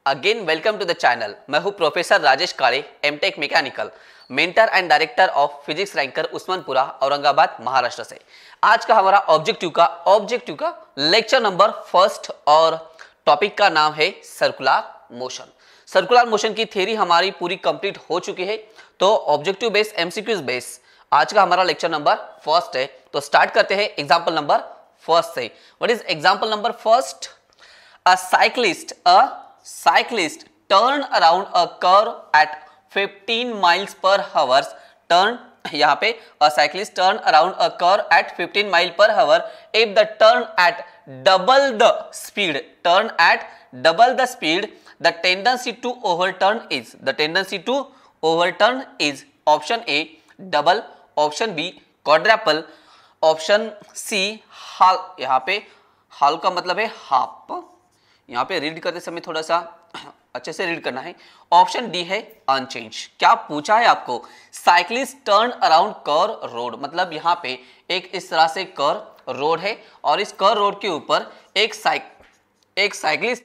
Again welcome to the channel. मैं हूं professor Rajesh Kale, MTech mechanical, mentor and director of physics ranker Osmanpura, Aurangabad, Maharashtra से। आज का हमारा ऑब्जेक्टिव का लेक्चर नंबर फर्स्ट और टॉपिक का नाम है सर्कुलर मोशन। सर्कुलर मोशन की थ्योरी हमारी पूरी कंप्लीट हो चुकी है, तो ऑब्जेक्टिव बेस एमसीक्यूज बेस आज का हमारा लेक्चर नंबर फर्स्ट है। तो स्टार्ट करते हैं एग्जाम्पल नंबर फर्स्ट से। What is example number first? A cyclist turn around a curve at 15 miles per hour. यहाँ पे a cyclist turn around a curve at 15 miles per hour. If the turn at double the speed, the tendency to overturn is option A double, option B quadruple, option C half. यहाँ पे हाल का मतलब है half. यहाँ पे read करते समय थोड़ा सा अच्छे से रीड करना है। ऑप्शन डी है अनचेंज। क्या पूछा है आपको? Cyclist turn around curve road, मतलब यहाँ पे एक इस तरह से कर्व रोड है और इस कर्व रोड के ऊपर एक साइक्लिस्ट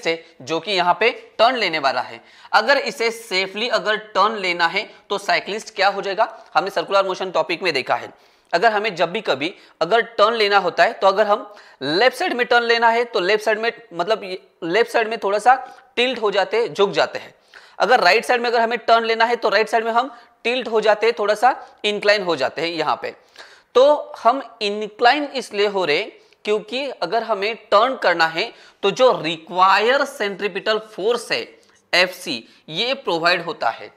है जो कि यहाँ पे टर्न लेने वाला है। अगर इसे सेफली अगर टर्न लेना है तो साइक्लिस्ट क्या हो जाएगा? हमने सर्कुलर मोशन टॉपिक में देखा है, अगर हमें जब भी कभी अगर टर्न लेना होता है तो अगर हम लेफ्ट साइड में टर्न लेना है तो लेफ्ट साइड में मतलब लेफ्ट साइड में थोड़ा सा टिल्ट हो जाते हैं, झुक जाते हैं। अगर राइट साइड में अगर हमें टर्न लेना है तो राइट साइड में हम टिल्ट हो जाते हैं, थोड़ा सा इंक्लाइन हो जाते हैं। यहाँ पे तो हम इंक्लाइन इसलिए हो रहे क्योंकि अगर हमें टर्न करना है तो जो रिक्वायर सेंट्रीपिटल फोर्स है FC ये प्रोवाइड होता है।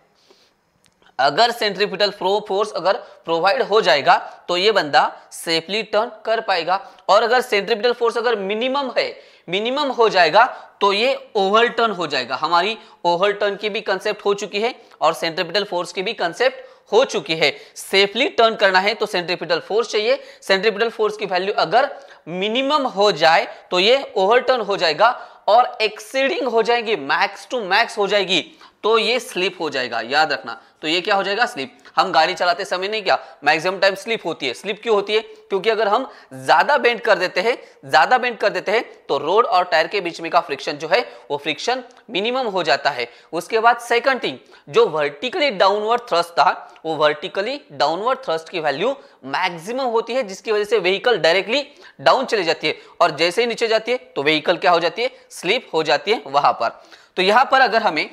अगर सेंट्रीपिटल फोर्स अगर प्रोवाइड हो जाएगा तो ये बंदा सेफली टर्न कर पाएगा, और अगर सेंट्रीपिटल फोर्स अगर मिनिमम हो जाएगा तो ये ओवरटर्न हो जाएगा। हमारी ओवरटर्न की भी कंसेप्ट हो चुकी है और सेंट्रीपिटल फोर्स की भी कंसेप्ट हो चुकी है। सेफली टर्न करना है तो सेंट्रीपिटल फोर्स चाहिए। सेंट्रीपिटल फोर्स की वैल्यू अगर मिनिमम हो जाए तो ये ओवरटर्न हो जाएगा, और एक्सीडिंग हो जाएगी, मैक्स टू मैक्स हो जाएगी तो ये स्लिप हो जाएगा। याद रखना, तो ये क्या हो जाएगा? स्लिप। हम गाड़ी चलाते समय नहीं क्या मैक्सिमम टाइम स्लिप होती है। स्लिप क्यों होती है? क्योंकि अगर हम ज्यादा बेंड कर देते हैं तो रोड और टायर के बीच में का फ्रिक्शन जो है वो फ्रिक्शन मिनिमम हो जाता है। उसके बाद सेकंड थिंग, जो वर्टिकली डाउनवर्ड थ्रस्ट था वो वर्टिकली डाउनवर्ड थ्रस्ट की वैल्यू मैक्सिमम होती है, जिसकी वजह से व्हीकल डायरेक्टली डाउन चली जाती है, और जैसे ही नीचे जाती है तो व्हीकल क्या हो जाती है? स्लिप हो जाती है वहां पर। तो यहां पर अगर हमें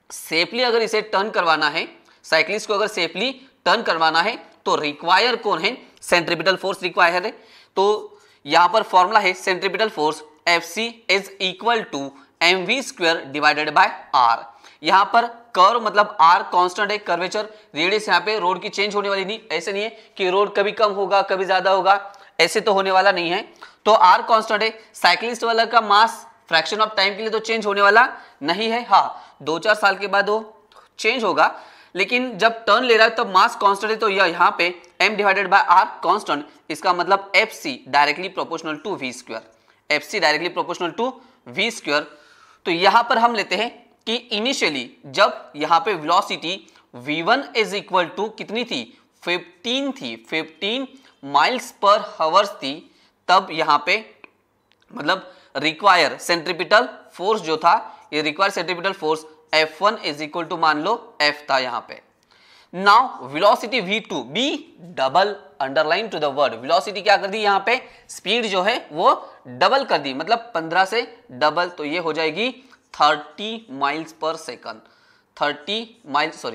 सेफली अगर इसे टर्न करवाना है, साइक्लिस्ट को अगर सेफली टर्न करवाना है तो रिक्वायर कौन है? सेंट्रीपिटल फोर्स रिक्वायर है। तो यहां पर फॉर्मूला है centripetal force FC is equal to mv² divided by r। यहां पर कर्व मतलब r कांस्टेंट है, कर्वेचर रेडियस यहाँ पे रोड की चेंज होने वाली नहीं, ऐसे नहीं है कि रोड कभी कम होगा कभी ज्यादा होगा, ऐसे तो होने वाला नहीं है। तो r कांस्टेंट है। साइक्लिस्ट वाला का मास फ्रैक्शन ऑफ टाइम के लिए तो चेंज होने वाला नहीं है। हाँ, 2-4 साल के बाद वो चेंज होगा, लेकिन जब टर्न ले रहा है तब मास कांस्टेंट है, तो यहाँ पे m divided by r constant, इसका मतलब FC directly proportional to v²। FC directly proportional to v²। तो यहाँ पर हम लेते हैं कि इनिशियली जब यहाँ पे velocity v1 is equal to कितनी थी? 15 माइल्स पर हावर थी, तब यहाँ पे मतलब रिक्वायर सेंट्रीपिटल फोर्स जो था, ये require centripetal force F1 is equal to मान लो F था यहाँ पे। Now velocity V2 B double, underline to the word, velocity क्या कर दी यहाँ पे? स्पीड जो है वो डबल कर दी, मतलब 15 से डबल, तो ये हो जाएगी 30 miles per second,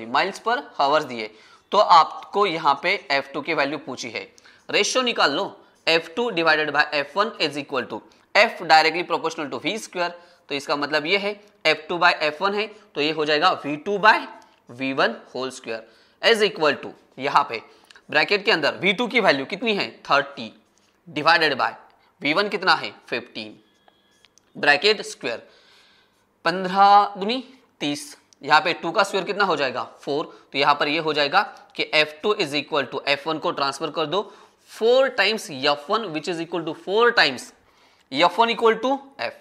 miles per हावर दिए। तो आपको यहाँ पे F2 की वैल्यू पूछी है, रेशियो निकाल लो। F2 divided by F1 is equal to F directly proportional to v²। तो इसका मतलब ये है F2 बाय F1 है, तो ये हो जाएगा V2 by V1 whole square is equal to, यहाँ पे ब्रैकेट के अंदर V2 की वैल्यू कितनी है? 30 डिवाइडेड बाय V1 कितना है? 15, ब्रैकेट स्क्वायर 15 दूनी 30, यहाँ पे 2 का स्क्वायर कितना हो जाएगा? 4। तो यहाँ पर ये हो जाएगा कि F2 is equal to F1 को ट्रांसफर कर दो 4 times F1 which is equal to 4 times F1 equal to F,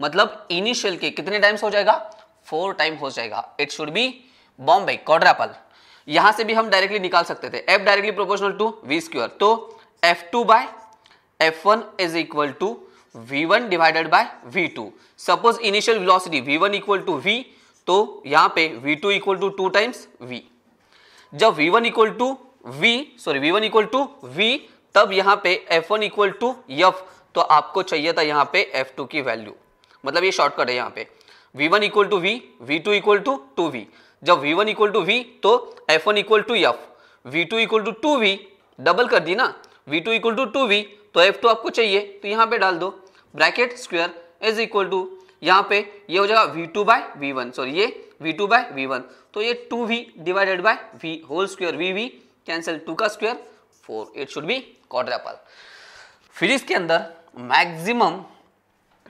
मतलब इनिशियल के कितने टाइम्स हो जाएगा? 4 टाइम हो जाएगा। इट शुड बी बॉम्बे क्वाड्रपल। यहां से भी हम डायरेक्टली निकाल सकते थे, F directly proportional to v², तो F2 by F1 is equal to v1 divided by v2। Suppose initial velocity v1 equal to v, तो यहाँ पे v2 equal to 2 times v। जब v1 इक्वल टू v, तब यहाँ पे f1 equal to f, तो आपको चाहिए था यहाँ पे f2 की वैल्यू, मतलब ये शॉर्टकट है। यहाँ पे v1 equal to v, v2 equal to 2v। जब v1 इक्वल टू v तो f1 equal to f, v2 equal to 2v, double कर दी ना, v2 इक्वल टू 2v, तो f2 आपको चाहिए तो यहाँ पे डाल दो, bracket square is equal to, यहाँ पे ये हो जाएगा v2 बाय v1, सॉरी ये v2 बाय v1, तो ये 2v divided by v whole square, v cancel, 2 का square 4, it should be quadruple. Physics के अंदर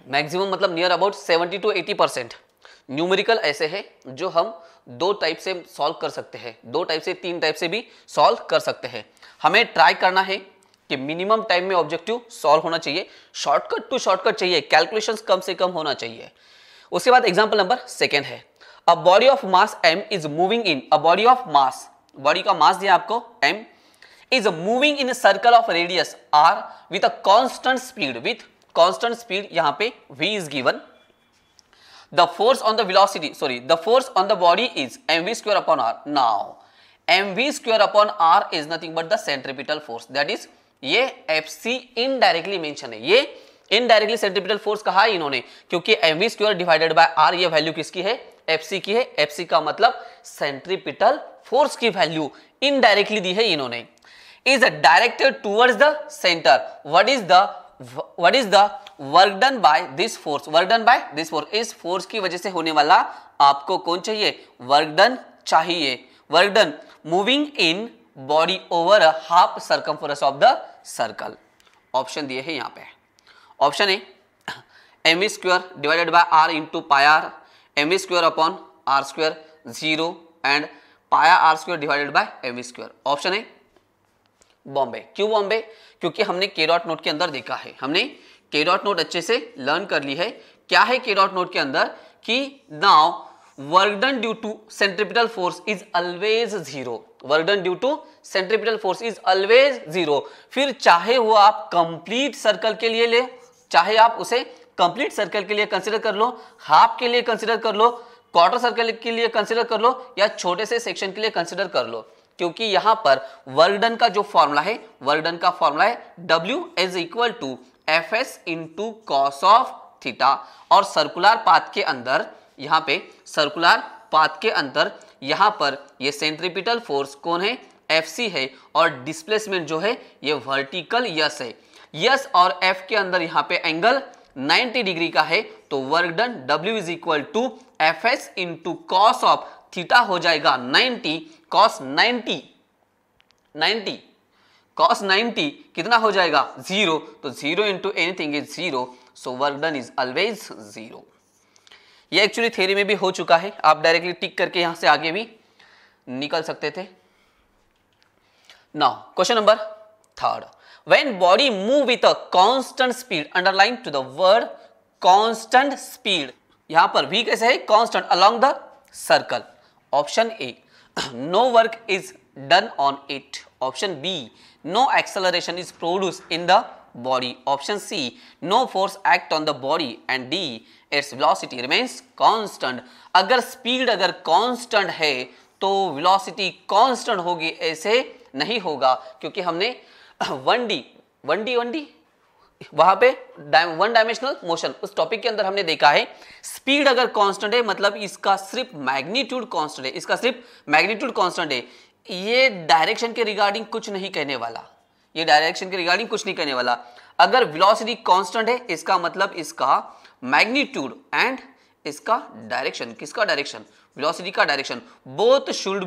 मैक्सिमम मतलब नियर अबाउट 70 to 80% न्यूमेरिकल ऐसे है जो हम 2 टाइप से सॉल्व कर सकते हैं, 2 टाइप से 3 टाइप से भी सॉल्व कर सकते हैं। हमें ट्राई करना है कि मिनिमम टाइम में ऑब्जेक्टिव सॉल्व होना चाहिए, शॉर्टकट टू शॉर्टकट चाहिए, कैलकुलेशंस कम से कम होना चाहिए। उसके बाद एग्जांपल नंबर 2 है, a body of mass m is moving in, a body of mass, body का मास दिया आपको m, is moving in a circle of radius r with a constant speed, with constant speed, यहाँ पे v is given, the force on the velocity, sorry, the force on the body is mv square upon r. Now mv square upon r is nothing but the centripetal force, that is ये fc indirectly mention है, ये indirectly centripetal force कहा है इन्होंने, क्योंकि mv square divided by r ये value किसकी है, fc की है, fc का मतलब सेंट्रीपिटल फोर्स की वैल्यू इनडायरेक्टली दी है इन्होंने। is directed towards the center, what is the work done by this force, work done by this force, इस फोर्स की वजह से होने वाला आपको कौन चाहिए, वर्क डन चाहिए, work done moving in body over a half circumference of the circle. Option दिए हैं यहाँ पे, option A mv square divided by r into pi R, mv square upon r square 0 and pi r square divided by mv square. Option A बॉम्बे। क्यों बॉम्बे, क्योंकि हमने के डॉट नोट के अंदर देखा है, हमने के डॉट नोट अच्छे से लर्न कर ली है। क्या है के डॉट नोट के अंदर कि now work done due to centripetal force is always 0, work done due to centripetal force is always 0। फिर चाहे वो आप कंप्लीट सर्कल के लिए ले, चाहे आप उसे कंप्लीट सर्कल के लिए कंसिडर कर लो, हाफ के लिए कंसिडर कर लो, क्वार्टर सर्कल के लिए कंसिडर कर लो, या छोटे से सेक्शन के लिए कंसिडर कर लो, क्योंकि यहां पर वर्क डन का जो फॉर्मूला है, वर्क डन का फॉर्मूला है W is equal to Fs into cos of theta, और सर्कुलर पाथ के अंदर, यहाँ पे सर्कुलर पाथ के अंदर यहाँ पर ये सेंट्रीपिटल फोर्स कौन है, Fc है, और डिस्प्लेसमेंट जो है ये वर्टिकल यस है, यस और F के अंदर यहाँ पे एंगल 90 डिग्री का है, तो work done W is equal to Fs into cos of theta हो जाएगा 90 cos 90 cos 90 कितना हो जाएगा 0, तो 0 into anything is 0, so work done is always 0। ये एक्चुअली थ्योरी में भी हो चुका है, आप डायरेक्टली टिक करके यहां से आगे भी निकल सकते थे। Now question number 3, when body move with a constant speed, underline to the word constant speed, यहां पर भी कैसे है, constant along the circle. Option A no work is done on it, option B no acceleration is produced in the body, option C no force act on the body, and D its velocity remains constant। अगर speed अगर constant है तो velocity constant होगी, ऐसे नहीं होगा, क्योंकि हमने 1D वहां पे वन डायमेंशनल मोशन उस टॉपिक के अंदर हमने देखा है, स्पीड अगर कांस्टेंट है मतलब इसका सिर्फ मैग्नीट्यूड कांस्टेंट है, इसका सिर्फ मैग्नीट्यूड कांस्टेंट है, ये डायरेक्शन के रिगार्डिंग कुछ नहीं कहने वाला, ये डायरेक्शन के रिगार्डिंग कुछ नहीं कहने वाला। अगर वेलोसिटी कांस्टेंट है इसका मतलब इसका मैग्नीट्यूड एंड इसका डायरेक्शन, किसका डायरेक्शन, वेलोसिटी का डायरेक्शन, बोथ शुड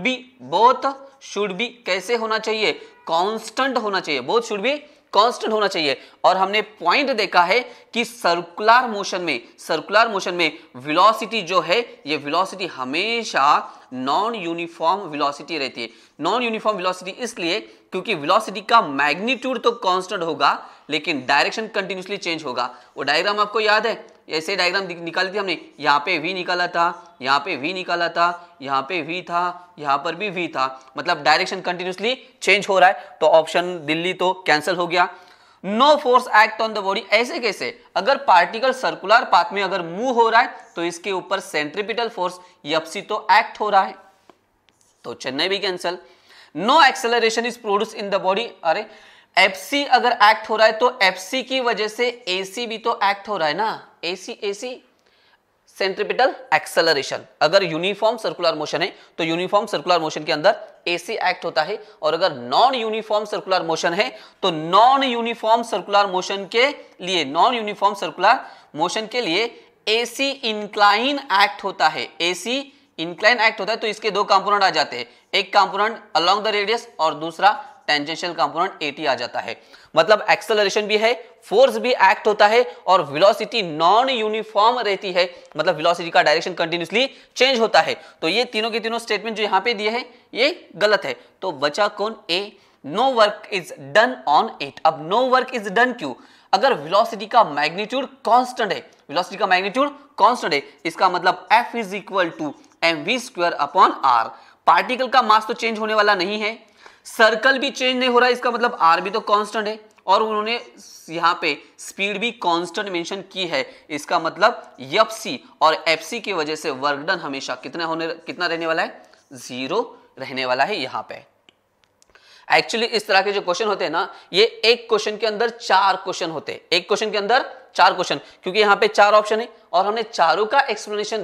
बी कैसे होना चाहिए, कांस्टेंट होना चाहिए, बोथ शुड बी कांस्टेंट होना चाहिए। और हमने पॉइंट देखा है कि सर्कुलर मोशन में वेलोसिटी जो है, ये वेलोसिटी हमेशा नॉन यूनिफॉर्म वेलोसिटी रहती है। नॉन यूनिफॉर्म वेलोसिटी इसलिए क्योंकि वेलोसिटी का मैग्नीट्यूड तो कांस्टेंट होगा लेकिन डायरेक्शन कंटिन्यूसली चेंज होगा। वो डायग्राम आपको याद है, ऐसे डायग्राम निकाली थी हमने, यहाँ पे v निकाला था, यहाँ पे v निकाला था, यहाँ पे v था, यहाँ पर भी v था, मतलब डायरेक्शन कंटिन्यूसली चेंज हो रहा है। तो ऑप्शन दिल्ली तो कैंसिल हो गया, no force act on the body, ऐसे कैसे? अगर पार्टिकल सर्कुलर पाथ में अगर मूव हो रहा है तो इसके ऊपर सेंट्रीपिटल फोर्स एफसी तो एक्ट हो रहा है, तो चेन्नई भी cancel. No acceleration is produce in the body, अरे एफसी अगर एक्ट हो रहा है तो एफसी की वजह से एसी भी तो एक्ट हो रहा है ना, एसी सेंट्रीपिटल एक्सेलरेशन। अगर यूनिफॉर्म सर्कुलर मोशन है तो यूनिफॉर्म सर्कुलर मोशन के अंदर एसी एक्ट होता है, और अगर नॉन यूनिफॉर्म सर्कुलर मोशन है तो नॉन यूनिफॉर्म सर्कुलर मोशन के लिए एसी इंक्लाइन एक्ट होता है, एसी इंक्लाइन एक्ट होता है। तो इसके दो कंपोनेंट आ जाते हैं, एक कंपोनेंट अलोंग द रेडियस और दूसरा टेंजेंशियल कंपोनेंट एटी आ जाता है। मतलब एक्सेलरेशन भी है, फोर्स भी एक्ट होता है, और वेलोसिटी नॉन यूनिफॉर्म रहती है, मतलब वेलोसिटी का डायरेक्शन कंटिन्यूअसली चेंज होता है। तो ये तीनों के तीनों स्टेटमेंट जो यहां पे दिए हैं ये गलत है, तो बचा कौन? A, no work is done on it. अब नो वर्क इज डन क्यों? अगर वेलोसिटी का मैग्नीट्यूड कांस्टेंट है, इसका मतलब F is equal to mv² upon r। Particle का मास तो चेंज होने वाला नहीं है, सर्कल भी चेंज नहीं हो रहा है, इसका मतलब r भी तो कांस्टेंट है, और उन्होंने यहां पे स्पीड भी कांस्टेंट मेंशन की है, इसका मतलब fc और fc की वजह से वर्क डन हमेशा कितना रहने वाला है? 0 रहने वाला है यहां पे। एक्चुअली इस तरह के जो क्वेश्चन होते हैं ना, ये एक क्वेश्चन के अंदर 4 क्वेश्चन होते हैं, एक क्वेश्चन के अंदर 4 क्वेश्चन, क्योंकि यहाँ पे 4 ऑप्शन है और हमने चारों का एक्सप्लेनेशन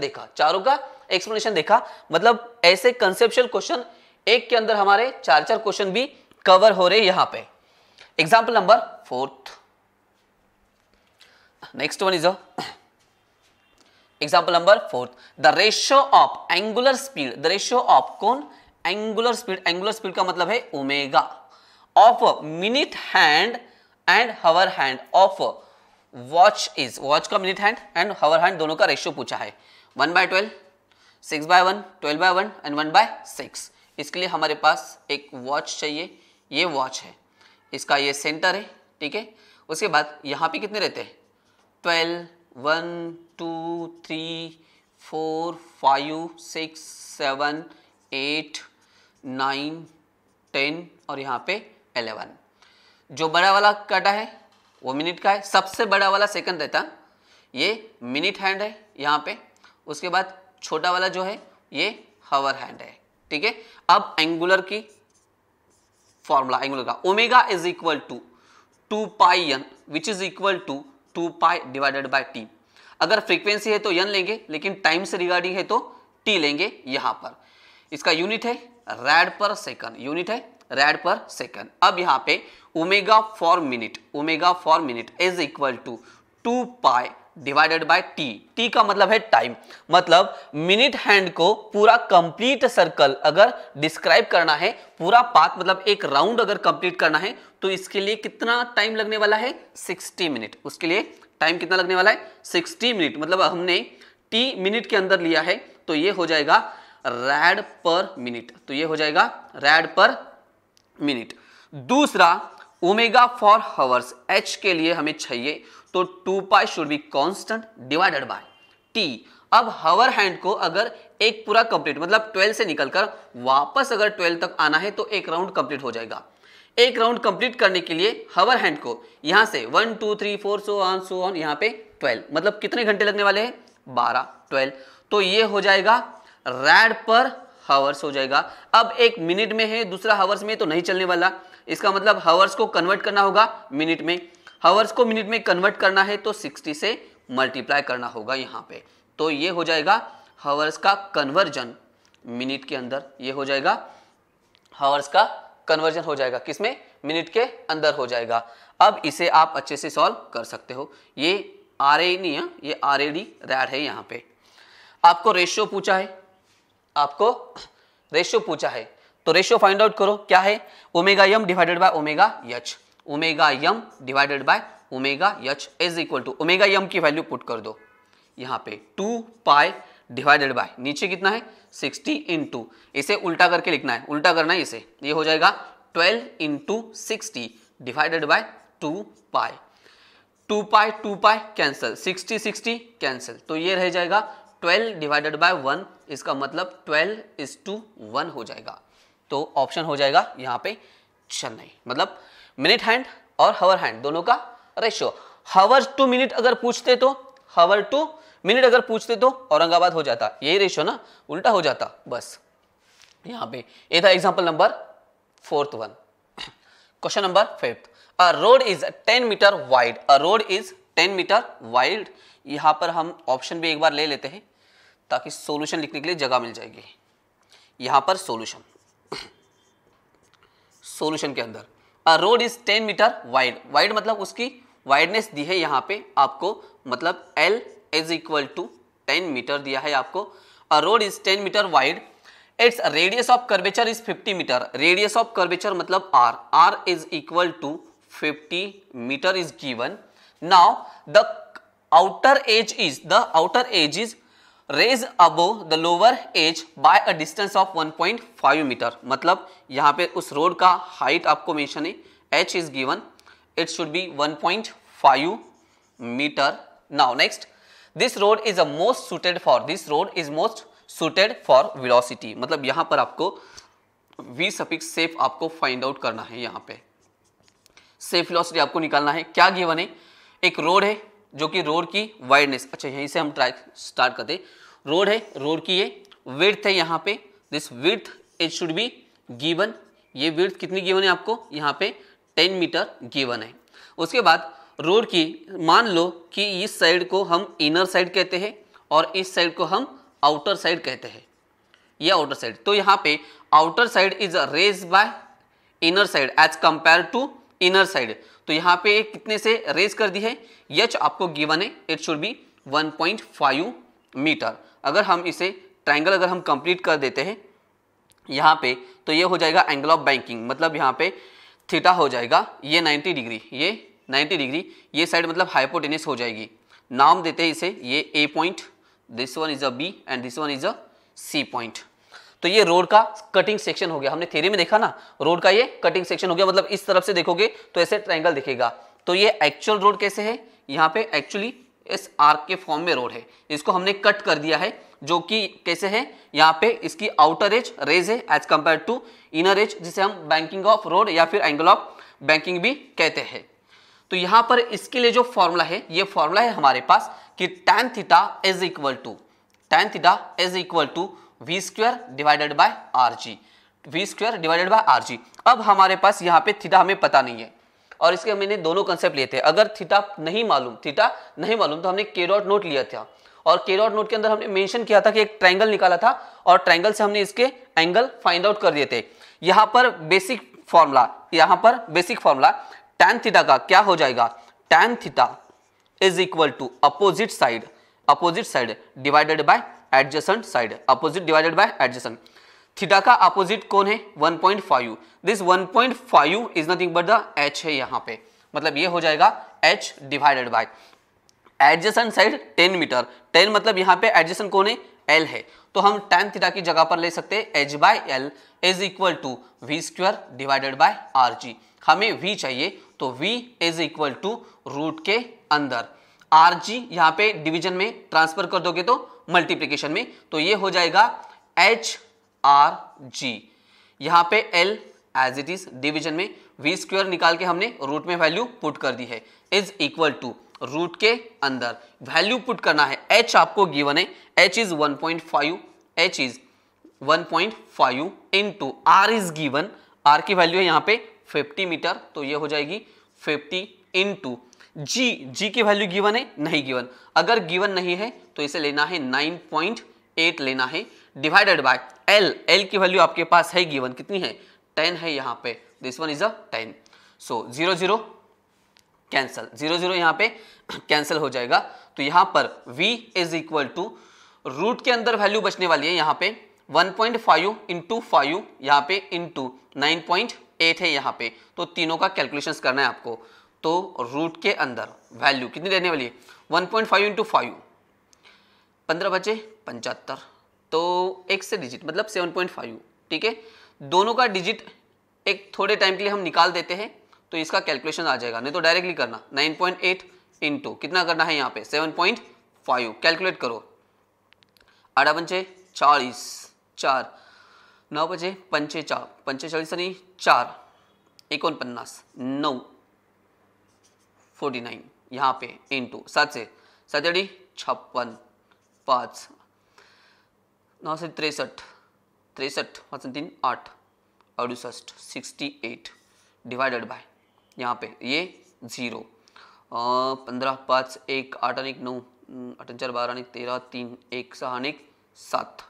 देखा, मतलब ऐसे कंसेप्चुअल क्वेश्चन एक के अंदर हमारे 4 क्वेश्चन भी कवर हो रहे यहाँ पे। Example number 4, next one is example number 4, the ratio of angular speed, the ratio of कौन? एंगुलर स्पीड का मतलब है omega, of minute hand and hour hand of watch is, watch का minute hand and hour hand दोनों का ratio पूछा है, 1/12, 6/1, 12/1 and 1/6। इसके लिए हमारे पास एक वॉच चाहिए, ये वॉच है, इसका ये सेंटर है, ठीक है। उसके बाद यहाँ पे कितने रहते हैं? 12, 1, 2, 3, 4, 5, 6, 7, 8, 9, 10 और यहाँ पे 11। जो बड़ा वाला काटा है वो मिनट का है, सबसे बड़ा वाला सेकंड रहता, ये मिनट हैंड है यहाँ पे। उसके बाद छोटा वाला जो है ये हवर हैंड है, ठीक है। अब एंगुलर की फॉर्मूला, एंगुलर का omega is equal to 2 pi n which is equal to 2 pi divided by T. अगर फ्रीक्वेंसी है तो n लेंगे, लेकिन टाइम से रिगार्डिंग है तो t लेंगे। यहाँ पर इसका यूनिट है रैड पर सेकंड, अब यहाँ पे omega for minute is equal to 2 pi divided by T का मतलब है टाइम। मतलब मिनट हैंड को पूरा कंप्लीट सर्कल अगर डिस्क्राइब करना है, पूरा पाथ मतलब एक राउंड अगर कंप्लीट करना है तो इसके लिए कितना टाइम लगने वाला है? 60 मिनट। उसके लिए टाइम कितना लगने वाला है? 60 मिनट। मतलब हमने टी मिनट के अंदर लिया है तो ये हो जाएगा रैड पर मिनट। दूसरा ओमेगा फॉर हावर्स, एच के लिए हमें चाहिए तो 2 pi should be constant divided by T. अब हावर हैंड को अगर एक पूरा कंप्लीट मतलब 12 से निकलकर वापस अगर 12 तक आना है तो एक राउंड कंप्लीट हो जाएगा। एक राउंड कंप्लीट करने के लिए हावर हैंड को यहां से 1 2 3 4 सो ऑन यहाँ पे 12, मतलब कितने घंटे लगने वाले हैं? 12 तो ये हो जाएगा रैड पर हावर्स हो जाएगा। अब एक मिनट में है, दूसरा हावर्स में तो नहीं चलने वाला, इसका मतलब हावर्स को कन्वर्ट करना होगा मिनट में। हावर्स को मिनट में कन्वर्ट करना है तो 60 से मल्टीप्लाई करना होगा यहाँ पे, तो ये हो जाएगा हावर्स का कन्वर्जन मिनट के अंदर। ये हो जाएगा हावर्स का कन्वर्जन हो जाएगा किसमें? मिनट के अंदर हो जाएगा। अब इसे आप अच्छे से सॉल्व कर सकते हो। ये RA नहीं है, ये RAD रैड है। यहाँ पे आपको रेशियो पूछा है, तो रेशियो फाइंड आउट करो क्या है? Omega m divided by omega h, omega m divided by omega h is equal to omega m की वैल्यू पुट कर दो यहाँ पे 2 पाई डिवाइडेड बाय नीचे कितना है 60 इंटू, इसे उल्टा करके लिखना है, उल्टा करना है इसे, ये हो जाएगा 12 into 60 divided by 2 pi. 2 pi cancel, 60 cancel, तो ये रह जाएगा 12 डिवाइडेड बाय 1, इसका मतलब 12:1 हो जाएगा। तो ऑप्शन हो जाएगा यहाँ पे चेन्नई। मतलब मिनट हैंड और हावर हैंड दोनों का रेशियो। हावर टू मिनट अगर पूछते तो, हावर टू मिनट अगर पूछते तो औरंगाबाद हो जाता, यही रेशियो ना, उल्टा हो जाता बस यहां पे। ये था example number 4th one. Question number 5th, a road is 10 metre wide, a road is 10 metre wide. यहां पर हम ऑप्शन भी एक बार ले लेते हैं ताकि सॉल्यूशन लिखने के लिए जगह मिल जाएगी। यहां पर सॉल्यूशन, सॉल्यूशन के अंदर a road is 10 metre wide, wide मतलब उसकी वाइडनेस दी है यहाँ पे आपको, मतलब L is equal to 10 metre दिया है आपको। A road is 10 metre wide, it's radius of curvature is 50 metre, radius of curvature मतलब R, R is equal to 50 metre is given. Now the outer edge is raised above the lower edge by a distance of 1.5 metre, मतलब यहाँ पे उस road का height आपको mention है, h is given, it should be 1.5 metre. Now next, this road is most suited for velocity, मतलब यहाँ पर आपको v सफिक्स सेफ आपको फाइंड आउट करना है, यहाँ पे सेफ वेलोसिटी आपको निकालना है। क्या गिवन है, एक रोड है जो कि रोड की वाइडनेस, अच्छा यहीं से हम ट्राई स्टार्ट करते, रोड है, रोड की ये विड्थ है यहाँ पे, this width it should be given, ये विड्थ कितनी गिवन है आपको यहाँ पे 10 मीटर गिवन है। उसके बाद रोड की मान लो कि इस साइड को हम इनर साइड कहते हैं और इस साइड को हम आउटर साइड कहते हैं, ये आउटर साइड, तो यहाँ पे outer side is raise by inner side as compare to inner side, तो यहाँ पे कितने से रेज कर दी है, एच आपको गिवन है, इट शुड बी 1.5 मीटर। अगर हम इसे ट्रायंगल अगर हम कंप्लीट कर देते हैं यहाँ पे, तो ये हो जाएगा एंगल ऑफ बैंकिंग, मतलब यहाँ पे थीटा हो जाएगा ये 90 डिग्री, ये 90 डिग्री, ये साइड मतलब हाइपोटेनस हो जाएगी। नाम देते हैं इसे, ये A point, this one is a B and this one is a C point. तो ये रोड का कटिंग सेक्शन हो गया, हमने थ्योरी में देखा ना, रोड का ये कटिंग सेक्शन हो गया, मतलब इस तरफ से देखोगे तो ऐसे ट्रायंगल दिखेगा। तो ये एक्चुअल रोड कैसे है, यहाँ पे एक्चुअली इस आर्क के फॉर्म में रोड है, इसको हमने कट कर दिया है, जो कि कैसे है, यहाँ पे इसकी आउटर एज रेज है as compare to inner edge, जिसे हम बैंकिंग ऑफ रोड या फिर एंगल ऑफ बैंकिंग भी कहते हैं। तो यहाँ पर इसके लिए जो फॉर्मूला है, ये फॉर्मूला है हमारे पास कि tan theta is equal to v square divided by r g, v square divided by r g. अब हमारे पास यहाँ पे थीटा हमें पता नहीं है, और इसके मैंने दोनों कंसेप्ट लिए थे। अगर थीटा नहीं मालूम तो हमने के डॉट नोट लिया था, और के डॉट नोट के अंदर हमने मेंशन किया था कि एक ट्रायंगल निकाला था, और ट्रायंगल से हमने इसके एंगल फाइंड आउट कर दिए थे। यहाँ पर बेसिक फॉर्मूला tan थीटा का क्या हो जाएगा, tan theta is equal to opposite side divided by adjacent side, opposite divided by adjacent. Theta का अपोजिट कौन है, 1.5, this 1.5 is nothing but the h है यहाँ पे, मतलब ये हो जाएगा h divided by adjacent side 10 metre, 10 मतलब यहाँ पे एडजेसेंट कौन है, l है, तो हम tan थीटा की जगह पर ले सकते हैं h बाय l is equal to v square divided by r g. हमें v चाहिए, तो v is equal to root के अंदर आर जी, यहाँ पे डिवीजन में ट्रांसफर कर दोगे तो मल्टीप्लिकेशन में, तो ये हो जाएगा एच आर जी, यहाँ पे l as it is division में, v स्क्वायर निकाल के हमने रूट में वैल्यू पुट कर दी है, इज इक्वल टू रूट के अंदर वैल्यू पुट करना है, h आपको गिवन है, h is 1.5 into r is given, r की वैल्यू है यहाँ पे 50 मीटर, तो ये हो जाएगी 50 इंटू जी की वैल्यू गिवन है, नहीं गिवन, अगर गिवन नहीं है तो इसे लेना है 9.8 लेना है, डिवाइडेड बाय l की वैल्यू आपके पास है गिवन, कितनी है 10 है यहाँ पे, this one is a 10, so 0 cancel, 0 यहाँ पे कैंसल हो जाएगा। तो यहाँ पर v is equal to root के अंदर वैल्यू बचने वाली है यहाँ पे 1.5 इंटू 5 यहाँ पे इंटू 9.8 है यहाँ पे, तो तीनों का कैलकुलेशंस करना है आपको। तो रूट के अंदर वैल्यू कितनी रहने वाली है, 1.5 इंटू 5, 15 बचे 75, तो एक से डिजिट मतलब 7.5, ठीक है, दोनों का डिजिट एक थोड़े टाइम के लिए हम निकाल देते हैं, तो इसका कैलकुलेशन आ जाएगा, नहीं तो डायरेक्टली करना 9.8 इंटू कितना करना है यहाँ पे 7.5, कैलकुलेट करो, 8 पंचे 40, 4 9 बजे 5 4 45 नहीं 4 49 9 49 यहाँ पे इंटू 7 से 7 56, 5 9 से 63, 63 5 3 8 68 68 डिवाइडेड बाय यहाँ पे ये 0 15 5 1 8 1 9 8 4 12 13 3 1 6 7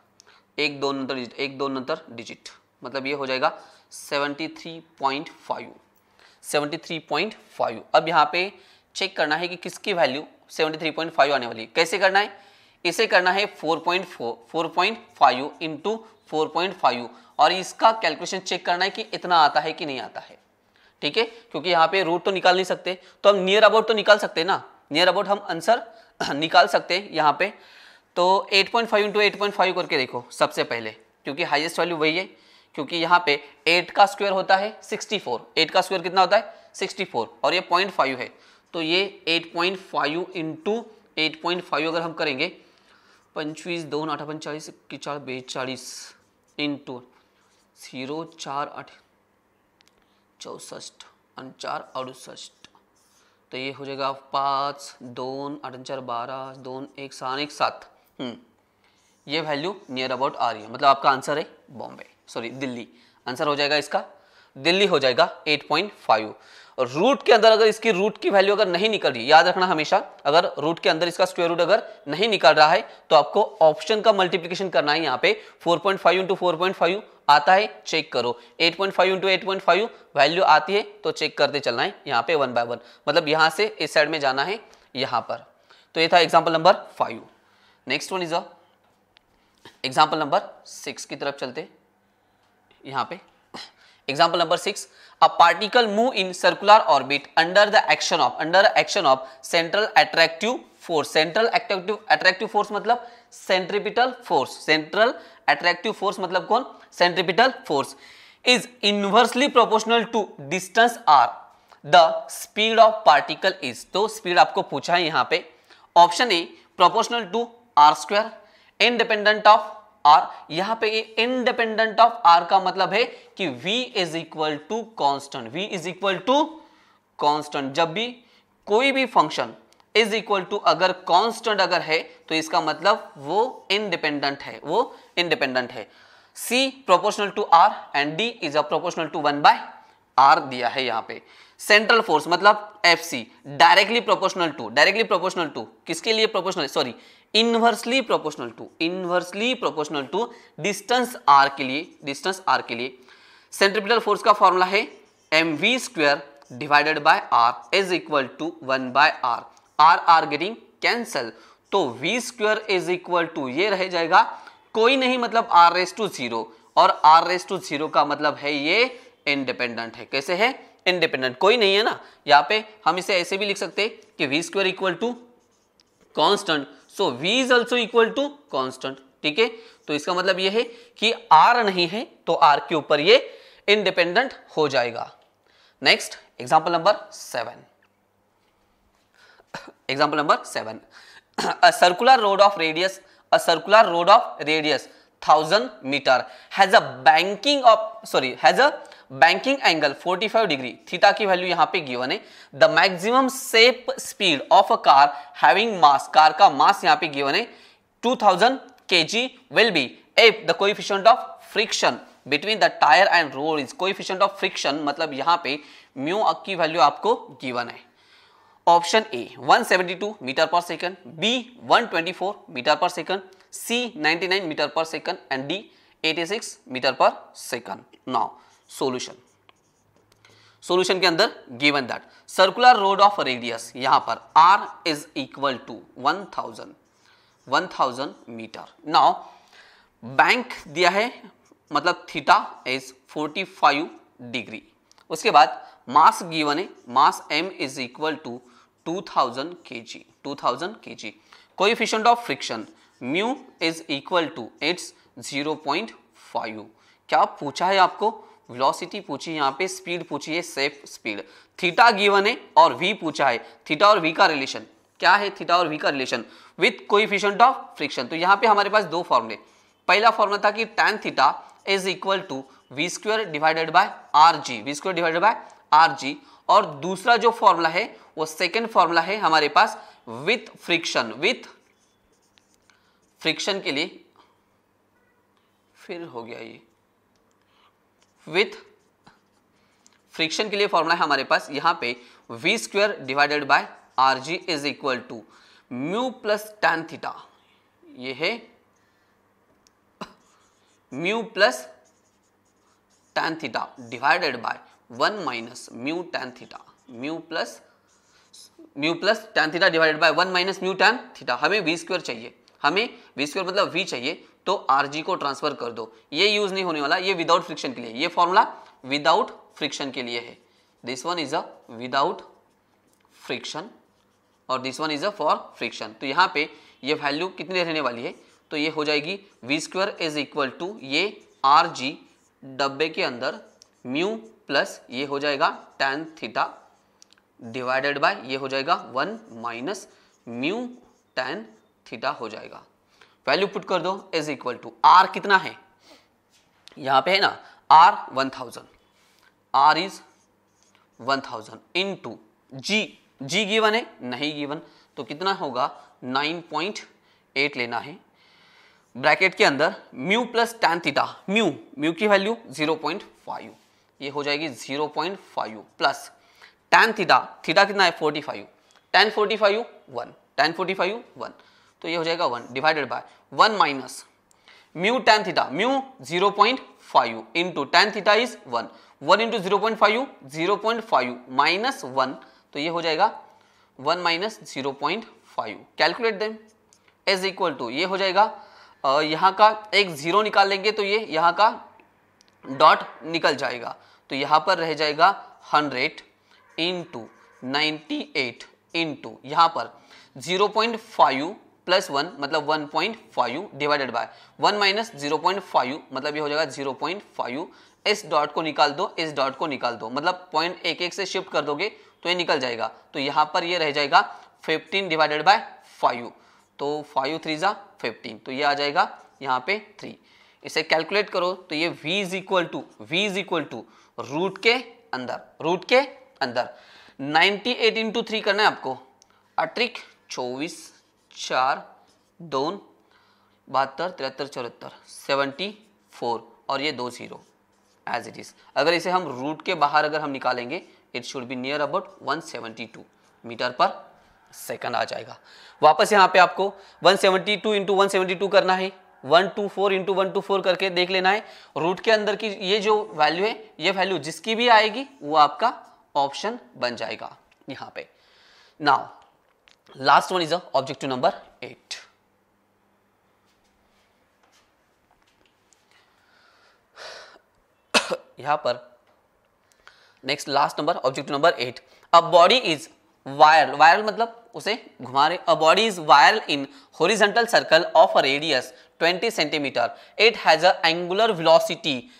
1 2 नंतर डिजिट 1 2 नंतर डिजिट मतलब ये हो जाएगा 73.5 73.5। अब यहाँ पे चेक करना है कि किसकी वैल्यू 73.5 आने वाली है। कैसे करना है, इसे करना है 4.5 इंटू 4.5 और इसका कैलकुलेशन चेक करना है कि इतना आता है कि नहीं आता है। ठीक है, क्योंकि यहाँ पे रूट तो निकाल नहीं सकते तो हम नियर अबाउट तो निकाल सकते हैं ना, नियर अबाउट हम आंसर निकाल सकते हैं यहाँ पे। तो 8.5 इंटू 8.5 करके देखो सबसे पहले, क्योंकि हाईएस्ट वैल्यू वही है, क्योंकि यहाँ पे 8 का स्क्वायर होता है 64, 8 का स्क्वायर कितना होता है 64 और ये 0.5 है, तो ये 8.5 इंटू 8.5 अगर हम करेंगे 25 2 8 45 41 42 इंटू 0 4 8 64 4 68 तो ये हो जाएगा 5 2 8 4 12 2 1 6 1 7। ये वैल्यू नियर अबाउट आ रही है, मतलब आपका आंसर है बॉम्बे, सॉरी दिल्ली। आंसर हो जाएगा इसका दिल्ली हो जाएगा 8.5। और रूट के अंदर अगर इसकी रूट की वैल्यू अगर नहीं निकल रही, याद रखना हमेशा, अगर रूट के अंदर इसका स्क्वायर रूट अगर नहीं निकल रहा है तो आपको ऑप्शन का मल्टीप्लिकेशन करना है। यहाँ पे 4.5 इंटू 4.5 आता है, चेक करो। 8.5 इंटू 8.5 वैल्यू आती है तो चेक करते चलना है यहाँ पे 1 बाय 1, मतलब यहाँ से इस साइड में जाना है यहाँ पर। तो ये था example number 5। Next one is example number 6 की तरफ चलते यहाँ पे। Example number 6, a particle move in circular orbit under action of central attractive force। central attractive force मतलब centripetal force, central attractive force मतलब कौन, centripetal force is inversely proportional to distance r, the speed of particle is। तो speed आपको पूछा है यहाँ पे, option A proportional to r square, independent of r। यहां पे इंडिपेंडेंट ऑफ r का मतलब है कि v is equal to constant, v is equal to constant. जब भी कोई भी फंक्शन इज इक्वल टू अगर कॉन्स्टेंट अगर है तो इसका मतलब वो इंडिपेंडेंट है, वो इंडिपेंडेंट है। c proportional to r and d is a proportional to 1 बाय r दिया है यहाँ पे। सेंट्रल फोर्स मतलब FC डायरेक्टली प्रोपोर्शनल टू किसके लिए proportional, sorry inversely proportional to distance r के लिए। सेंट्रिपिटल फोर्स का फॉर्मूला है mv square divided by r is equal to 1 बाय r। r गेटिंग कैंसल, तो v square is equal to ये रह जाएगा कोई नहीं, मतलब r रेज टू 0 और r रेज टू 0 का मतलब है ये इंडिपेंडेंट है। कैसे है, इंडिपेंडेंट, कोई नहीं है ना। यहाँ पे हम इसे ऐसे भी लिख सकते हैं कि v square equal to constant, so v is also equal to constant. ठीक है, तो इसका मतलब ये है कि r नहीं है तो r के ऊपर ये इंडिपेंडेंट हो जाएगा। Next example number 7। Example number 7, a circular rod of radius 1000 meter has a banking angle 45 degree, theta की वैल्यू यहाँ पे गिवन है। The maximum shape speed of a car having mass, car का मास यहाँ पे गिवन है 2000 kg will be if the coefficient of friction between the tyre and road is, coefficient of friction मतलब यहाँ पे म्यू की वैल्यू आपको गिवन है। ऑप्शन ए 172 मीटर पर सेकंड, बी 124 मीटर पर सेकंड, सी 99 मीटर पर सेकंड एंड डी 86 मीटर पर सेकंड। नाउ सॉल्यूशन के अंदर given that circular road of radius यहाँ पर r is equal to 1000 metre. Now bank दिया है मतलब थीटा इज 45 डिग्री। उसके बाद मास गिवन है, mass m is equal to 2000 kg। Coefficient of friction mu is equal to its 0.5। क्या पूछा है आपको, वेलोसिटी पूछी है, यहाँ पे स्पीड पूछी है, सेफ स्पीड। थीटा गिवन है और v पूछा है, थीटा और v का रिलेशन क्या है, थीटा और v का relation with coefficient of friction. तो यहाँ पे हमारे पास दो फॉर्मूले, पहला फॉर्मूला था कि tan theta is equal to v square divided by rg, और दूसरा जो फॉर्मूला है वो सेकेंड फॉर्मूला है हमारे पास विथ फ्रिक्शन। विथ फ्रिक्शन के लिए फिर हो गया ये, विथ फ्रिक्शन के लिए फॉर्मूला है हमारे पास यहाँ पे v square divided by r g is equal to mu plus tan theta. ये है mu plus tan theta divided by 1 minus mu tan theta. Mu plus tan theta divided by 1 minus mu tan theta. हमें v square चाहिए, हमें v square मतलब v चाहिए, तो R G को transfer कर दो। ये यूज नहीं होने वाला, ये विदाउट फ्रिक्शन के लिए, ये फॉर्मूला विदाउट फ्रिक्शन के लिए है। This one is a without friction और this one is a for friction. तो यहाँ पे ये वैल्यू कितनी रहने वाली है, तो ये हो जाएगी v square is equal to ये आर जी डब्बे के अंदर म्यू प्लस ये हो जाएगा टैन थीटा डिवाइडेड बाय ये हो जाएगा 1 माइनस म्यू टैन थीटा हो जाएगा। वैल्यू पुट कर दो इज इक्वल टू आर कितना है, यहाँ पे है ना r 1000, r is 1000 into g given है नहीं गिवन, तो कितना होगा 9.8 लेना है। ब्रैकेट के अंदर mu plus tan theta, mu की वैल्यू 0.5, ये हो जाएगी 0.5 प्लस टैन थीटा कितना है 45, टैन 45 1, तो ये हो जाएगा 1 divided by 1 minus mu tan theta, mu 0.5 into tan theta is 1 into 0.5 minus 1, तो ये हो जाएगा 1 minus 0.5। Calculate them is equal to ये हो जाएगा यहाँ का एक जीरो निकाल लेंगे तो ये यहाँ का डॉट निकल जाएगा, तो यहाँ पर रह जाएगा 100 इंटू 98 इंटू यहाँ पर 0.5 प्लस 1 मतलब 1.5 डिवाइडेड बाय 1 माइनस 0.5 मतलब ये हो जाएगा 0.5। इस डॉट को निकाल दो, इस डॉट को निकाल दो, मतलब 0.11 से शिफ्ट कर दोगे तो ये निकल जाएगा, तो यहाँ पर ये रह जाएगा 15 डिवाइडेड बाय 5, तो 5 3 जा 15, तो ये आ जाएगा यहाँ पे 3। इसे कैलकुलेट करो तो ये v is equal to root के अंदर 98 इंटू 3 करना है आपको, अट्रिक 24 4 2 72 73 74 74 और ये 2 0 एज इट इज। अगर इसे हम रूट के बाहर अगर हम निकालेंगे it should be near about 172 metre पर सेकंड आ जाएगा। वापस यहाँ पे आपको 172 इंटू 172 करना है, 124 इंटू 124 करके देख लेना है। रूट के अंदर की ये जो वैल्यू है, ये वैल्यू जिसकी भी आएगी वो आपका ऑप्शन बन जाएगा यहाँ पे। Now last one is objective number 8। यहाँ पर next last number objective number 8। A body is whirled मतलब उसे घुमा रहे। A body is whirled in horizontal circle of a radius 20 centimetre. It has a angular velocity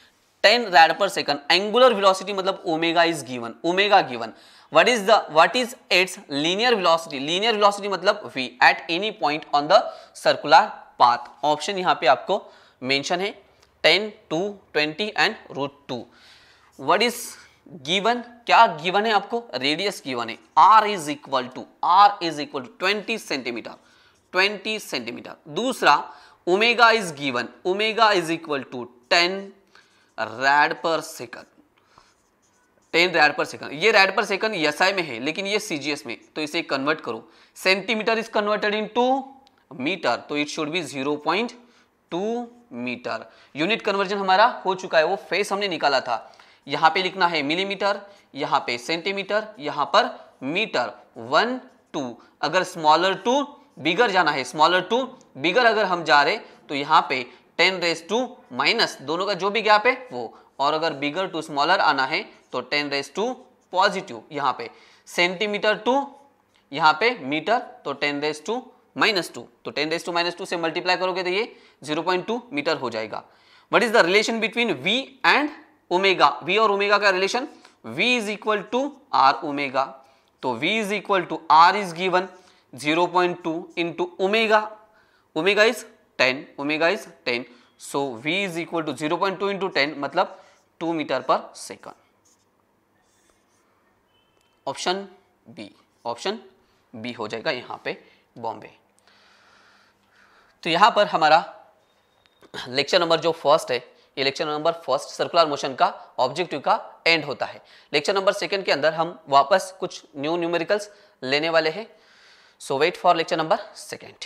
10 rad per second। Angular velocity मतलब omega is given, omega given. what is its linear velocity? linear velocity मतलब v at any point on the circular path। Option यहाँ पे आपको mention है 10 2 20 and √2। what is given, क्या given है आपको, radius given है, r is equal to 20 centimetre. दूसरा omega is given, omega is equal to 10 rad per second, 10 rad per second। ये rad per second SI में है लेकिन ये CGS में, तो इसे कन्वर्ट करो। Centimetre is converted into metre, तो it should be 0.2 metre. Unit conversion हमारा हो चुका है, वो फेस हमने निकाला था। यहाँ पे लिखना है मिलीमीटर, यहाँ पे सेंटीमीटर, यहाँ पर मीटर। 1 2, अगर स्मॉलर टू बिगर जाना है, स्मॉलर टू बिगर अगर हम जा रहे तो यहाँ पे 10 रेज टू माइनस, दोनों का जो भी गैप है वो, और अगर बिगर टू स्मॉलर आना है तो 10 रेज टू पॉजिटिव। यहाँ पे सेंटीमीटर टू यहाँ पे मीटर, तो 10 रेज टू -2, तो 10 रेज टू -2 से मल्टीप्लाई करोगे तो ये 0.2 मीटर हो जाएगा। What is the relation between v and omega? v और ओमेगा का रिलेशन, v is equal to r omega, तो v is equal to r is given 0.2 into omega, omega is 10, so v is equal to 0.2 into 10 मतलब 2 metre पर second. Option B option B हो जाएगा यहाँ पे बॉम्बे। तो यहाँ पर हमारा लेक्चर नंबर जो फर्स्ट है, ये lecture number first circular motion का ऑब्जेक्टिव का एंड होता है। लेक्चर नंबर सेकंड के अंदर हम वापस कुछ न्यू न्यूमेरिकल्स लेने वाले हैं। So wait for lecture number second.